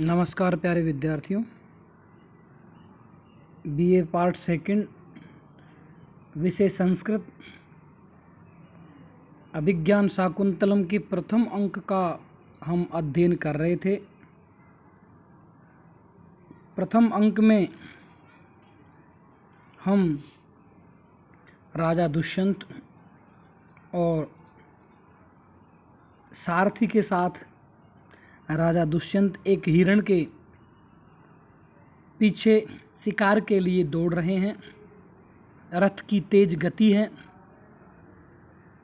नमस्कार प्यारे विद्यार्थियों। बीए पार्ट सेकंड विषय संस्कृत अभिज्ञान शाकुंतलम के प्रथम अंक का हम अध्ययन कर रहे थे। प्रथम अंक में हम राजा दुष्यंत और सारथी के साथ राजा दुष्यंत एक हिरण के पीछे शिकार के लिए दौड़ रहे हैं। रथ की तेज गति है।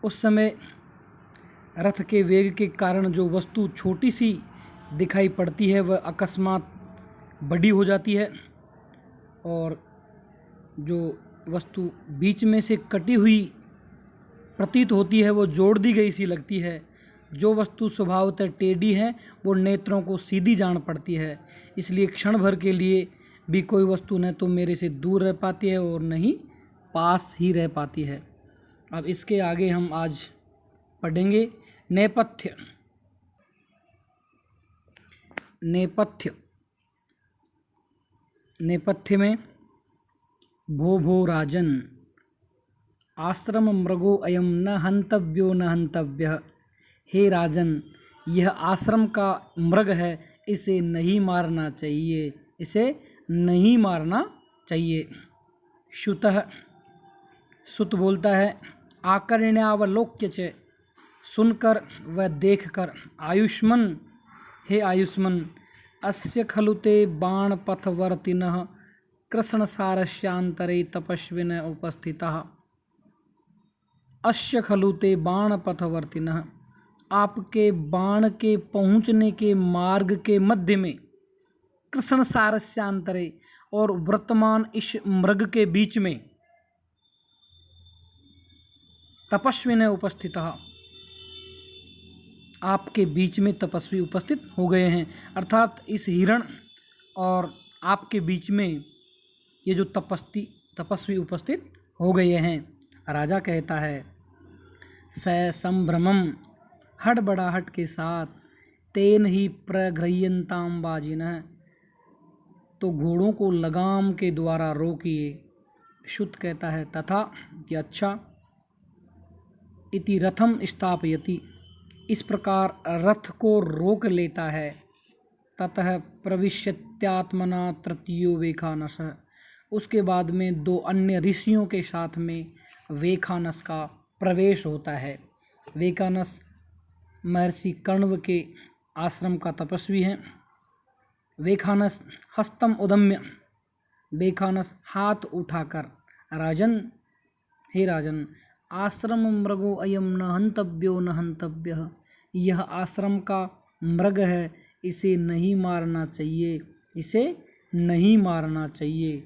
उस समय रथ के वेग के कारण जो वस्तु छोटी सी दिखाई पड़ती है वह अकस्मात बड़ी हो जाती है और जो वस्तु बीच में से कटी हुई प्रतीत होती है वो जोड़ दी गई सी लगती है। जो वस्तु स्वभावतः टेढ़ी है वो नेत्रों को सीधी जान पड़ती है। इसलिए क्षण भर के लिए भी कोई वस्तु न तो मेरे से दूर रह पाती है और न ही पास ही रह पाती है। अब इसके आगे हम आज पढ़ेंगे नेपथ्य। नेपथ्य में भो राजन आश्रम मृगो अयम न हंतव्यो न हंतव्यः। हे राजन, यह आश्रम का मृग है, इसे नहीं मारना चाहिए, इसे नहीं मारना चाहिए। श्रुतः, सुत बोलता है, आकर्ण्यावलोक्य च, सुनकर व देखकर। आयुष्मन, हे आयुष्मन, अस्य खलु ते बाणपथवर्तिनः कृष्णसारस्यान्तरे तपस्विनः उपस्थितः। अस्य खलु ते बाणपथवर्तिनः, आपके बाण के पहुँचने के मार्ग के मध्य में, कृष्ण सारस्यांतरे और वर्तमान इस मृग के बीच में, तपस्वी ने उपस्थित, आपके बीच में तपस्वी उपस्थित हो गए हैं। अर्थात इस हिरण और आपके बीच में ये जो तपस्वी उपस्थित हो गए हैं। राजा कहता है, स संभ्रमम, हड़बड़ाहट के साथ, तेन ही प्रगृह्यन्ताम बाजिनः, तो घोड़ों को लगाम के द्वारा रोकिए। शुत कहता है, तथा कि अच्छा, इति रथम स्थापयति, इस प्रकार रथ को रोक लेता है। ततः प्रविश्यत्यात्मना तृतीयो वेखानसः, उसके बाद में दो अन्य ऋषियों के साथ में वेखानस का प्रवेश होता है। वेखानस महर्षि कण्व के आश्रम का तपस्वी है। वेखानस हस्तम उदम्य, वेखानस हाथ उठाकर, राजन, हे राजन, आश्रम मृगो अयम न हंतव्यो न हंतव्यः, यह आश्रम का मृग है, इसे नहीं मारना चाहिए, इसे नहीं मारना चाहिए।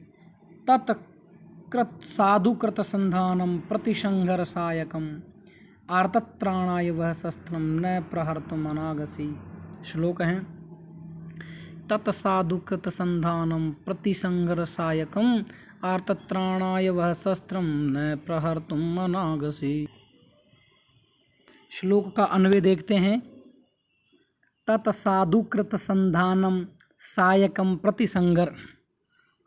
तत्कृत साधुकृत संधानम प्रतिसंहर सायकम आर्तत्राणाय वह शस्त्रम न प्रहर्तुम अनागसी। श्लोक हैं, तत्साधुकृत संधानम प्रतिसंहर सायकम आर्तत्राणाय वह शस्त्रम न प्रहर्तुम अनागसी। श्लोक का अन्वय देखते हैं। तत्साधुकृत संधानम सायकम प्रतिसंहर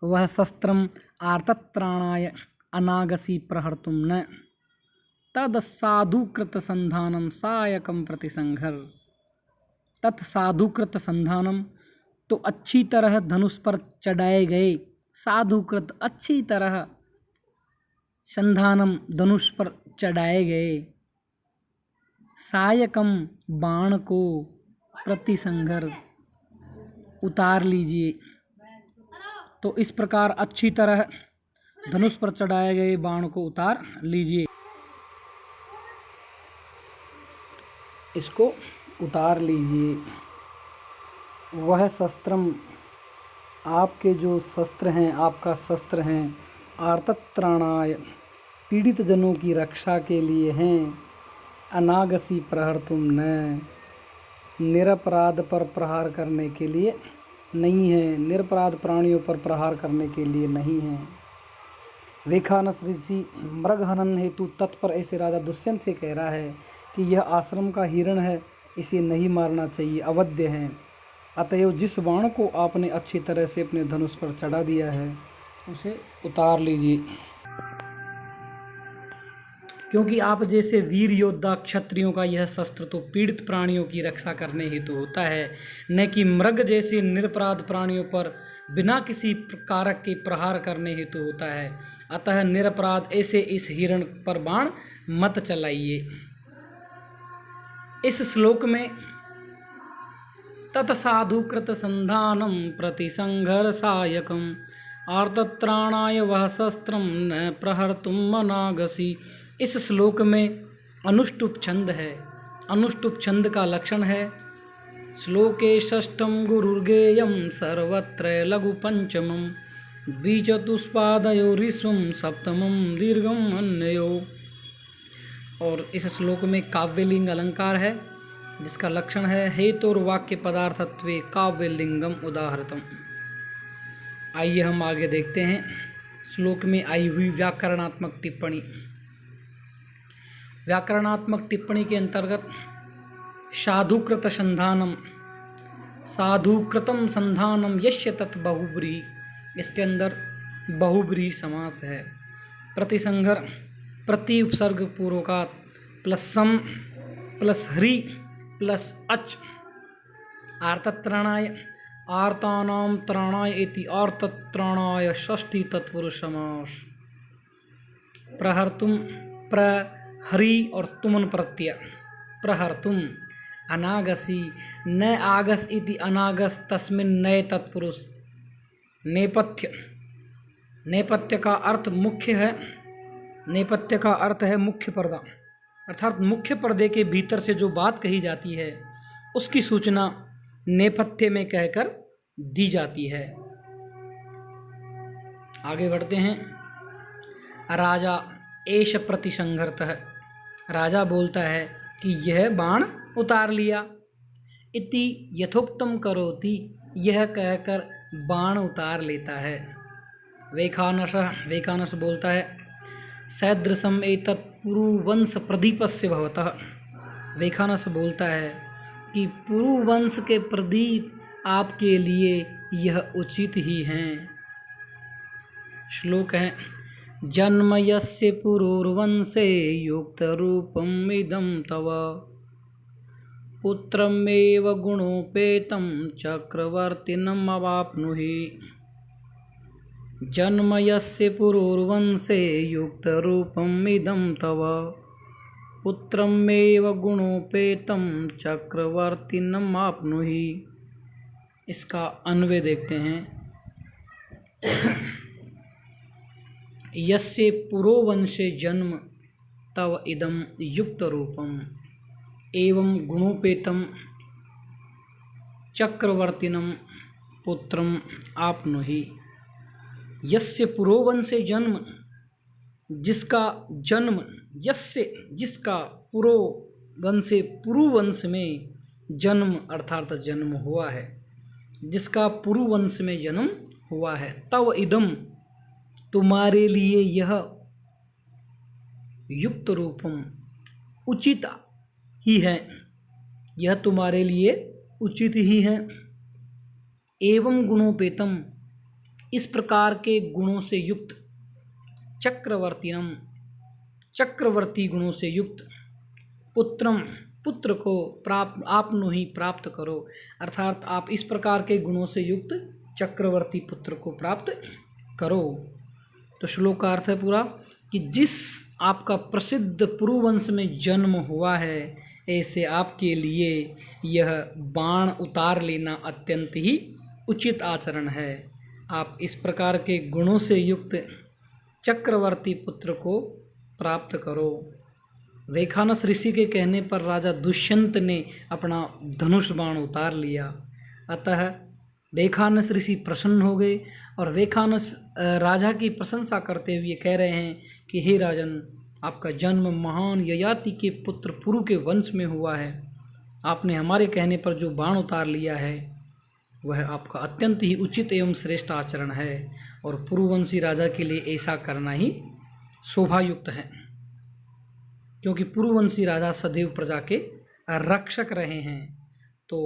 वह शस्त्रम आर्तत्राणाय अनागसी प्रहर्तुम न। तत्साधुकृत संधानम सायकम प्रतिसंहर, तत्साधुकृत संधानम, तो अच्छी तरह धनुष पर चढ़ाए गए, साधुकृत अच्छी तरह, संधानम धनुष पर चढ़ाए गए, सायकम बाण को, प्रतिसंहर उतार लीजिए। तो इस प्रकार अच्छी तरह धनुष पर चढ़ाए गए बाण को उतार लीजिए, इसको उतार लीजिए। वह शस्त्रम, आपके जो शस्त्र हैं, आपका शस्त्र हैं, आर्तत्राणाय, पीड़ित जनों की रक्षा के लिए हैं, अनागसी प्रहर्तुम न, निरपराध पर प्रहार करने के लिए नहीं है, निरपराध प्राणियों पर प्रहार करने के लिए नहीं है। वेखानस ऋषि मृग हनन हेतु तत्पर ऐसे राजा दुष्यंत से कह रहा है कि यह आश्रम का हिरण है, इसे नहीं मारना चाहिए, अवध्य है। अतएव जिस बाण को आपने अच्छी तरह से अपने धनुष पर चढ़ा दिया है उसे उतार लीजिए, क्योंकि आप जैसे वीर योद्धा क्षत्रियों का यह शस्त्र तो पीड़ित प्राणियों की रक्षा करने हेतु होता है, न कि मृग जैसे निरपराध प्राणियों पर बिना किसी कारक के प्रहार करने हेतु होता है। अतः निरपराध ऐसे इस हिरण पर बाण मत चलाइए। इस श्लोक में तत्साधुकृत संधानम प्रतिसंघर्षायकम आर्तत्राणाय वह शस्त्रम न प्रहर्तुम मनागसी। इस श्लोक में अनुष्टुप छंद है। अनुष्टुप छंद का लक्षण है श्लोके षष्ठम गुरुर्गेयम सर्वत्र लघु पंचमम द्विचतुष्पादयोरिस्वम सप्तमम दीर्घम अन्यो। और इस श्लोक में काव्यलिंग अलंकार है जिसका लक्षण है हेतुर वाक्य पदार्थत्वे काव्यलिंगम उदाहृतम। आइए हम आगे देखते हैं श्लोक में आई हुई व्याकरणात्मक टिप्पणी। व्याकरणात्मक टिप्पणी के अंतर्गत साधुकृत संधानम, साधुकृतम संधानम यस्य तत् बहुब्रीहि, इसके अंदर बहुब्रीहि समास है। प्रतिसंघर प्रति उपसर्ग पूर्वकात् प्लस सम प्लस हरि प्लस अच। आर्तत्राणाय आर्तानाम त्राणाय इति आर्तत्राणाय षष्ठी तत्पुरुष समास। प्रहर्तुम प्रहरि और तुमन प्रत्यय प्रहर्तुम। अनागसी न आगस इति अनागस तस्मिन् नए तत्पुरुष। नेपथ्य, नेपथ्य का अर्थ मुख्य है, नेपथ्य का अर्थ है मुख्य पर्दा, अर्थात मुख्य पर्दे के भीतर से जो बात कही जाती है उसकी सूचना नेपथ्य में कहकर दी जाती है। आगे बढ़ते हैं। राजा एष प्रतिसंघर्तः, राजा बोलता है कि यह बाण उतार लिया। इति यथोक्तम करोति, यह कहकर बाण उतार लेता है। वेखानस, वेखानस बोलता है सदृशम एतत् पुरुवंश प्रदीपस्य भवतः। वेखानस बोलता है कि पुरुवंश के प्रदीप आपके लिए यह उचित ही हैं। श्लोक है जन्म यस्य पुरुर्वंशे युक्त रूपम इदं तव पुत्रमेव गुणोपेतं चक्रवर्तिनम् अवाप्नुहि। जन्म यस्य पुरुर्वंशे युक्त रूपम इदं तव पुत्रमेव गुणोपेतं चक्रवर्तिनम् आप्नुहि। इसका अन्वय देखते हैं। यस्य पुरोवंशे जन्म तव इदं युक्त रूपम एवं गुणोपेतं चक्रवर्तिनं पुत्रम आप्नुहि। यस्य पुरोवंशे जन्म, जिसका जन्म, यस्य जिसका पुरोवंशे पुरुवंश में जन्म अर्थात जन्म हुआ है, जिसका पुरुवंश में जन्म हुआ है। तव इदम तुम्हारे लिए यह युक्त रूपम उचित ही है, यह तुम्हारे लिए उचित ही है। एवं गुणोपेतम इस प्रकार के गुणों से युक्त चक्रवर्तिनम चक्रवर्ती गुणों से युक्त पुत्रम पुत्र को प्राप्त आपनुहि प्राप्त करो, अर्थात आप इस प्रकार के गुणों से युक्त चक्रवर्ती पुत्र को प्राप्त करो। तो श्लोक का अर्थ है पूरा कि जिस आपका प्रसिद्ध पुरुवंश में जन्म हुआ है ऐसे आपके लिए यह बाण उतार लेना अत्यंत ही उचित आचरण है। आप इस प्रकार के गुणों से युक्त चक्रवर्ती पुत्र को प्राप्त करो। वेखानस ऋषि के कहने पर राजा दुष्यंत ने अपना धनुष बाण उतार लिया। अतः वेखानस ऋषि प्रसन्न हो गए और वेखानस राजा की प्रशंसा करते हुए कह रहे हैं कि हे राजन, आपका जन्म महान ययाति के पुत्र पुरु के वंश में हुआ है। आपने हमारे कहने पर जो बाण उतार लिया है वह आपका अत्यंत ही उचित एवं श्रेष्ठ आचरण है और पुरुवंशी राजा के लिए ऐसा करना ही शोभायुक्त है, क्योंकि पुरुवंशी राजा सदैव प्रजा के रक्षक रहे हैं। तो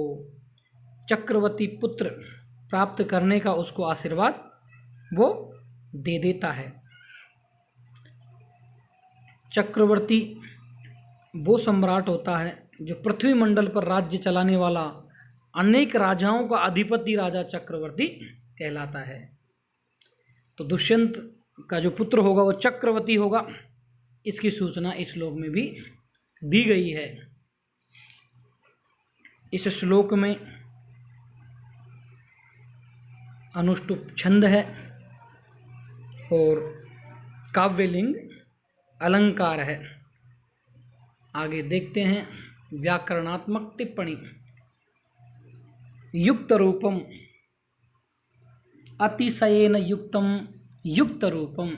चक्रवर्ती पुत्र प्राप्त करने का उसको आशीर्वाद वो दे देता है। चक्रवर्ती वो सम्राट होता है जो पृथ्वी मंडल पर राज्य चलाने वाला, अनेक राजाओं का अधिपति राजा चक्रवर्ती कहलाता है। तो दुष्यंत का जो पुत्र होगा वो चक्रवर्ती होगा, इसकी सूचना इस श्लोक में भी दी गई है। इस श्लोक में अनुष्टुप छंद है और काव्यलिंग अलंकार है। आगे देखते हैं व्याकरणात्मक टिप्पणी। युक्त रूपम, अतिशयेन युक्तम युक्त रूपम।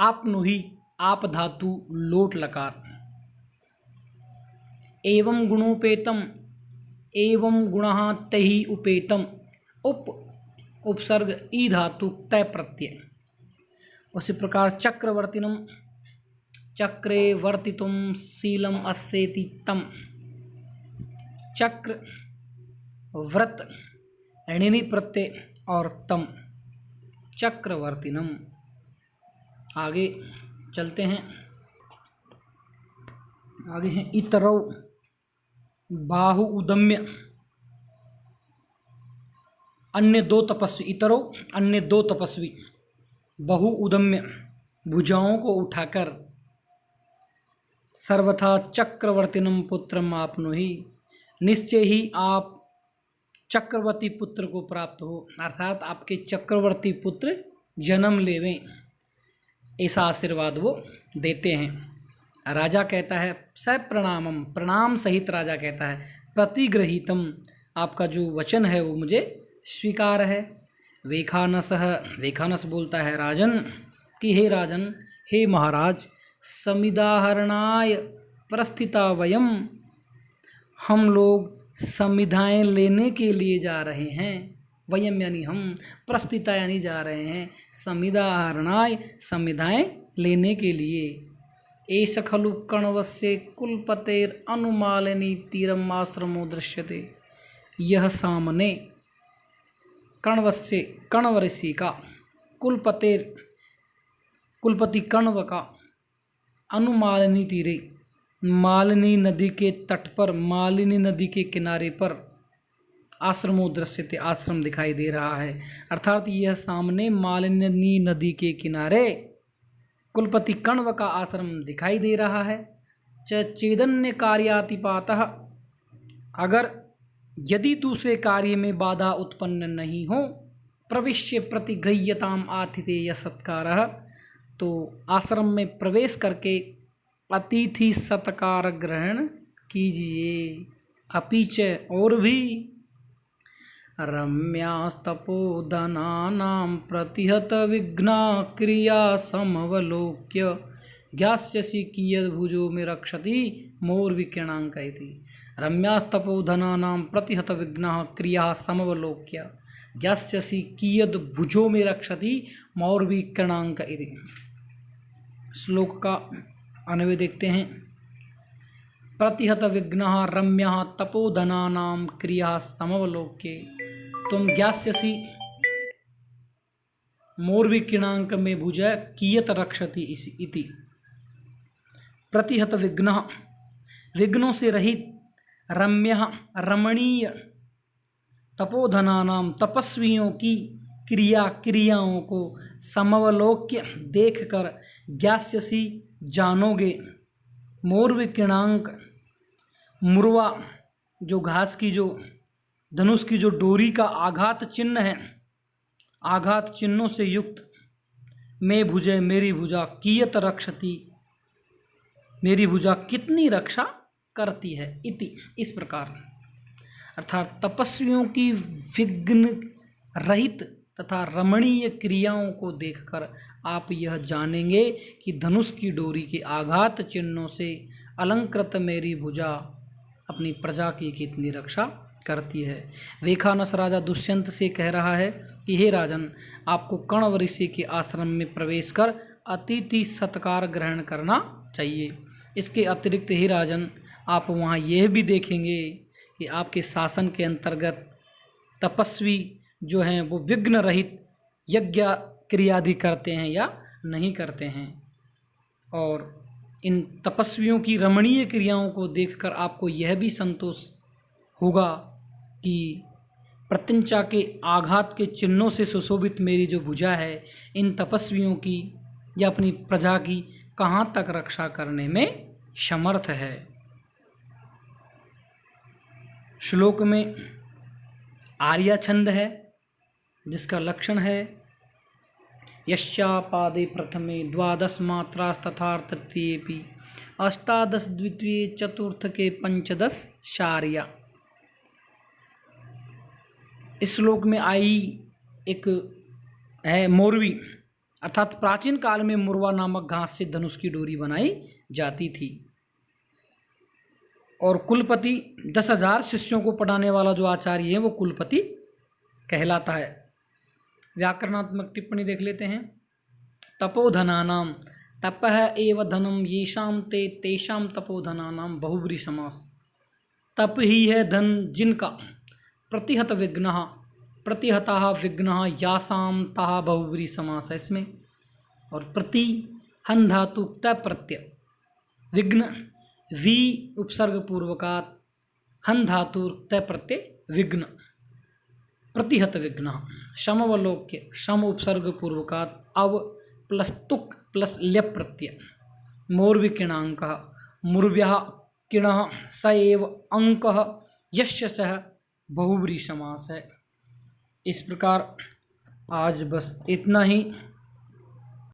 आपनुहि, आप धातु लोट लकार। एवं गुणोपेतम, एवं गुणः तैहि उपेतम। उपसर्ग ई धातु तय प्रत्यय। उसी प्रकार चक्रवर्तिनम, चक्रे वर्तितुम शीलम अस्येति तम। चक्र, व्रत, णिनि प्रत्यय और तम, चक्रवर्तिनम। आगे चलते हैं। आगे हैं इतरौ, बाहु उदम्य। अन्य दो तपस्वी, इतरौ अन्य दो तपस्वी, बहु उदम्य भुजाओं को उठाकर, सर्वथा चक्रवर्तिनम पुत्रम आपनुहि, निश्चय ही आप चक्रवर्ती पुत्र को प्राप्त हो, अर्थात आपके चक्रवर्ती पुत्र जन्म लेवें, ऐसा आशीर्वाद वो देते हैं। राजा कहता है स प्रणामम, प्रणाम सहित राजा कहता है, प्रतिगृहीतम, आपका जो वचन है वो मुझे स्वीकार है। वेखानसः, वेखानस बोलता है राजन कि हे राजन, हे महाराज, समिदाहरणाय प्रस्थिता वयम, हम लोग समिधाएं लेने के लिए जा रहे हैं। वयम यानी हम, प्रस्थिता यानी जा रहे हैं, समिदाहरणाय समिधाएं लेने के लिए। एष खलु कण्वस्य कुलपतेर अनुमालिनी तीरम आश्रमो दृश्यते। यह सामने कण्वस्य, कण्व ऋषि का, कुलपतेर कुलपति कण्व का, अनुमालिनी तीरे, मालिनी नदी के तट पर, मालिनी नदी के किनारे पर, आश्रमो दृश्यते, आश्रम दिखाई दे रहा है। अर्थात यह सामने मालिनी नदी के किनारे कुलपति कण्व का आश्रम दिखाई दे रहा है। चेदन्य कार्यातिपातः, अगर यदि दूसरे कार्य में बाधा उत्पन्न नहीं हो, प्रविश्य प्रतिगृह्यताम आतिथेय सत्कारः, तो आश्रम में प्रवेश करके अतिथि सत्कार ग्रहण कीजिए। अपीच, और भी, रम्यास्तपोधनानां प्रतिहत विघ्ना क्रिया समवलोक्य ज्ञास्यसि कियद्भुजो मे रक्षति मोर्विकीर्णांक इति। रम्यास्तपोधनानां प्रतिहत विघ्ना क्रिया समवलोक्य ज्ञास्यसि कियद्भुजो मे रक्षति मोर्विकीर्णांक इति। श्लोक का अन्वय देखते हैं। प्रतिहत विघ्नः रम्यः तपोधनानां क्रिया समवलोक्य तुम ज्ञास्यसि मोर्विकीर्णांक में भुज कियत रक्षति इति। प्रतिहत विघ्नः, विघ्नों से रहित, रम्यः रमणीय, तपोधनानां तपस्वियों की क्रिया क्रियाओं को समवलोक्य देखकर ज्ञास्यसि जानोगे। मोर्विकीर्णांक, मुर्वा जो घास की, जो धनुष की जो डोरी का आघात चिन्ह है, आघात चिन्हों से युक्त, मैं भुजय मेरी भुजा, कियत रक्षति मेरी भुजा कितनी रक्षा करती है, इति, इस प्रकार। अर्थात तपस्वियों की विघ्न रहित तथा रमणीय क्रियाओं को देखकर आप यह जानेंगे कि धनुष की डोरी के आघात चिन्हों से अलंकृत मेरी भुजा अपनी प्रजा की कितनी रक्षा करती है। वेखानस राजा दुष्यंत से कह रहा है कि हे राजन, आपको कण्व ऋषि के आश्रम में प्रवेश कर अतिथि सत्कार ग्रहण करना चाहिए। इसके अतिरिक्त हे राजन, आप वहाँ यह भी देखेंगे कि आपके शासन के अंतर्गत तपस्वी जो हैं वो विघ्न रहित यज्ञ क्रियादि करते हैं या नहीं करते हैं। और इन तपस्वियों की रमणीय क्रियाओं को देखकर आपको यह भी संतोष होगा कि प्रत्यंचा के आघात के चिन्हों से सुशोभित मेरी जो भुजा है इन तपस्वियों की या अपनी प्रजा की कहाँ तक रक्षा करने में समर्थ है। श्लोक में आर्या छंद है जिसका लक्षण है यश्चापादे प्रथमे द्वादश मात्रास्तथा तृतीयेपि अष्टादश द्वितीये चतुर्थ के पंचदश शार्या। इस श्लोक में आई एक है मोरवी, अर्थात प्राचीन काल में मुरवा नामक घास से धनुष की डोरी बनाई जाती थी। और कुलपति 10,000 शिष्यों को पढ़ाने वाला जो आचार्य है वो कुलपति कहलाता है। व्याकरणात्मक टिप्पणी देख लेते हैं। तपोधनानाम तपः एव धनम येषाम ते तेषाम तपोधनानाम बहुव्रीहि समास। तप ही है धन जिनका, प्रतिहत विघ्नः प्रतिहतः विघ्नः यासाम तः बहुव्रीहि समास है इसमें। और प्रति हन धातु त प्रत्यय विघ्न वी उपसर्ग पूर्वकात् हन धातु त प्रत्यय विघ्न प्रतिहत विघ्न समवलोक्य सम उपसर्ग पूर्वकात् अव प्लस तुक प्लस ल्यप प्रत्यय मोर्वि किणांकः मुर्व्यः किणः स एव अंकः यस्य सः बहुव्रीहि समास है। इस प्रकार आज बस इतना ही।